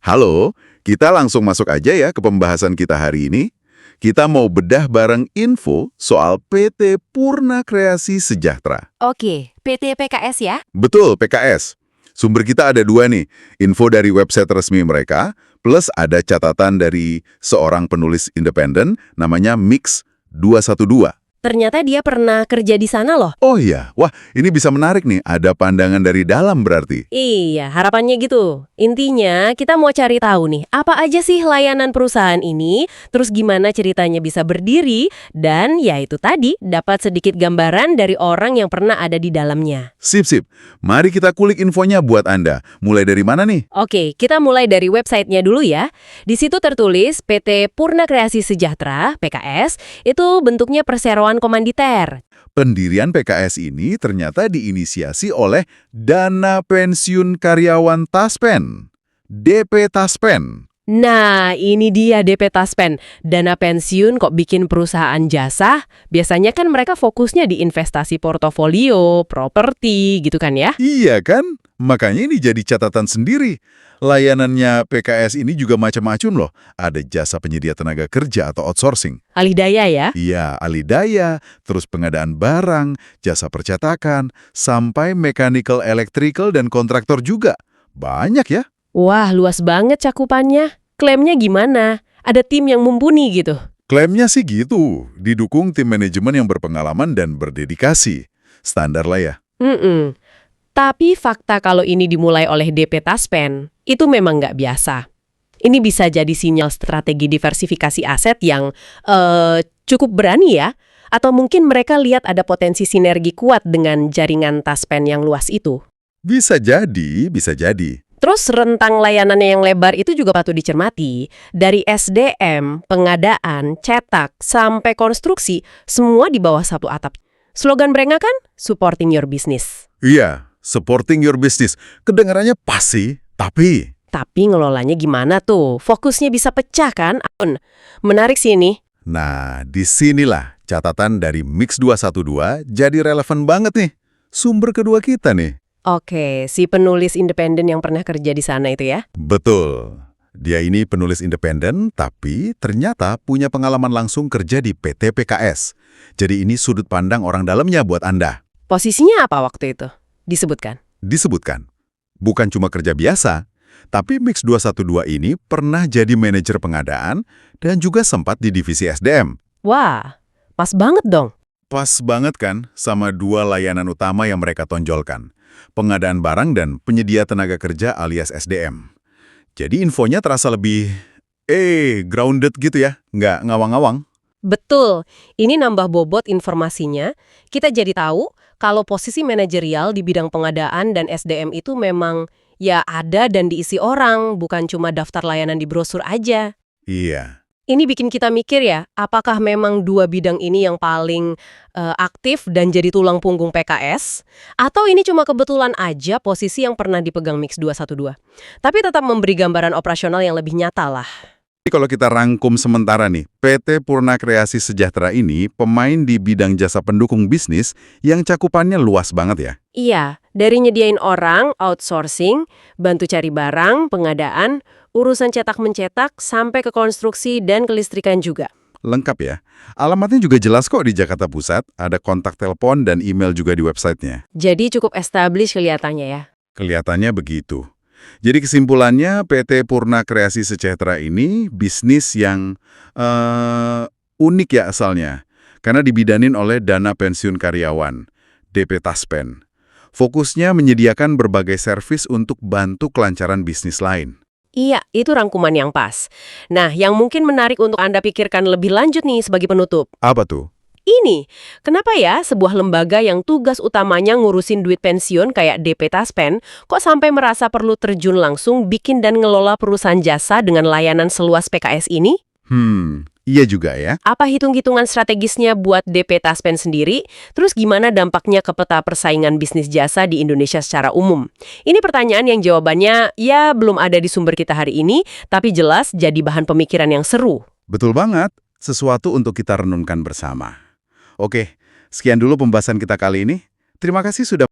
Halo, kita langsung masuk aja ya ke pembahasan kita hari ini. Kita mau bedah bareng info soal PT Purna Kreasi Sejahtera. Oke, PT PKS ya? Betul, PKS. Sumber kita ada dua nih, info dari website resmi mereka, plus ada catatan dari seorang penulis independen namanya Mix 212. Ternyata dia pernah kerja di sana loh. Oh iya, wah ini bisa menarik nih, ada pandangan dari dalam berarti. Iya, harapannya gitu. Intinya, kita mau cari tahu nih, apa aja sih layanan perusahaan ini, terus gimana ceritanya bisa berdiri, dan ya itu tadi, dapat sedikit gambaran dari orang yang pernah ada di dalamnya. Sip. Mari kita kulik infonya buat Anda. Mulai dari mana nih? Oke, kita mulai dari websitenya dulu ya. Di situ tertulis PT Purna Kreasi Sejahtera, PKS, itu bentuknya perseroan komanditer. Pendirian PKS ini ternyata diinisiasi oleh Dana Pensiun Karyawan Taspen, DP Taspen. Nah, ini dia DP Taspen. Dana pensiun kok bikin perusahaan jasa? Biasanya kan mereka fokusnya di investasi portofolio, properti, gitu kan ya? Iya kan? Makanya ini jadi catatan sendiri. Layanannya PKS ini juga macam-macam loh. Ada jasa penyedia tenaga kerja atau outsourcing. Alih daya ya? Iya, alih daya, terus pengadaan barang, jasa percetakan, sampai mechanical, electrical, dan kontraktor juga. Banyak ya? Wah, luas banget cakupannya. Klaimnya gimana? Ada tim yang mumpuni gitu? Klaimnya sih gitu, didukung tim manajemen yang berpengalaman dan berdedikasi. Standar lah ya. Tapi fakta kalau ini dimulai oleh DP Taspen, itu memang nggak biasa. Ini bisa jadi sinyal strategi diversifikasi aset yang cukup berani ya. Atau mungkin mereka lihat ada potensi sinergi kuat dengan jaringan Taspen yang luas itu. Bisa jadi, bisa jadi. Terus rentang layanannya yang lebar itu juga patut dicermati. Dari SDM, pengadaan, cetak, sampai konstruksi, semua di bawah satu atap. Slogan mereka kan, supporting your business. Iya, supporting your business. Kedengarannya pas sih, tapi... Tapi ngelolanya gimana tuh? Fokusnya bisa pecah kan? Menarik sih ini. Nah, disinilah catatan dari Mix 212 jadi relevan banget nih. Sumber kedua kita nih. Oke, si penulis independen yang pernah kerja di sana itu ya? Betul. Dia ini penulis independen, tapi ternyata punya pengalaman langsung kerja di PT PKS. Jadi ini sudut pandang orang dalamnya buat Anda. Posisinya apa waktu itu? Disebutkan? Disebutkan. Bukan cuma kerja biasa, tapi Mix 212 ini pernah jadi manajer pengadaan dan juga sempat di divisi SDM. Wah, pas banget dong. Pas banget kan sama dua layanan utama yang mereka tonjolkan. Pengadaan barang dan penyedia tenaga kerja alias SDM. Jadi infonya terasa lebih, grounded gitu ya, nggak ngawang-ngawang. Betul, ini nambah bobot informasinya. Kita jadi tahu kalau posisi manajerial di bidang pengadaan dan SDM itu memang ya ada dan diisi orang, bukan cuma daftar layanan di brosur aja. Iya. Ini bikin kita mikir ya, apakah memang dua bidang ini yang paling aktif dan jadi tulang punggung PKS? Atau ini cuma kebetulan aja posisi yang pernah dipegang Mix 212? Tapi tetap memberi gambaran operasional yang lebih nyata lah. Jadi kalau kita rangkum sementara nih, PT Purna Kreasi Sejahtera ini pemain di bidang jasa pendukung bisnis yang cakupannya luas banget ya. Iya, dari nyediain orang, outsourcing, bantu cari barang, pengadaan, urusan cetak-mencetak, sampai ke konstruksi dan kelistrikan juga. Lengkap ya. Alamatnya juga jelas kok di Jakarta Pusat, ada kontak telepon dan email juga di websitenya. Jadi cukup established kelihatannya ya. Kelihatannya begitu. Jadi kesimpulannya PT Purna Kreasi Sejahtera ini bisnis yang unik ya asalnya. Karena dibidanin oleh Dana Pensiun Karyawan, DP Taspen. Fokusnya menyediakan berbagai servis untuk bantu kelancaran bisnis lain. Iya, itu rangkuman yang pas. Nah, yang mungkin menarik untuk Anda pikirkan lebih lanjut nih sebagai penutup. Apa tuh? Ini, kenapa ya sebuah lembaga yang tugas utamanya ngurusin duit pensiun kayak DP Taspen, kok sampai merasa perlu terjun langsung bikin dan ngelola perusahaan jasa dengan layanan seluas PKS ini? Iya juga ya. Apa hitung-hitungan strategisnya buat DP Taspen sendiri? Terus gimana dampaknya ke peta persaingan bisnis jasa di Indonesia secara umum? Ini pertanyaan yang jawabannya ya belum ada di sumber kita hari ini, tapi jelas jadi bahan pemikiran yang seru. Betul banget. Sesuatu untuk kita renungkan bersama. Oke, sekian dulu pembahasan kita kali ini. Terima kasih sudah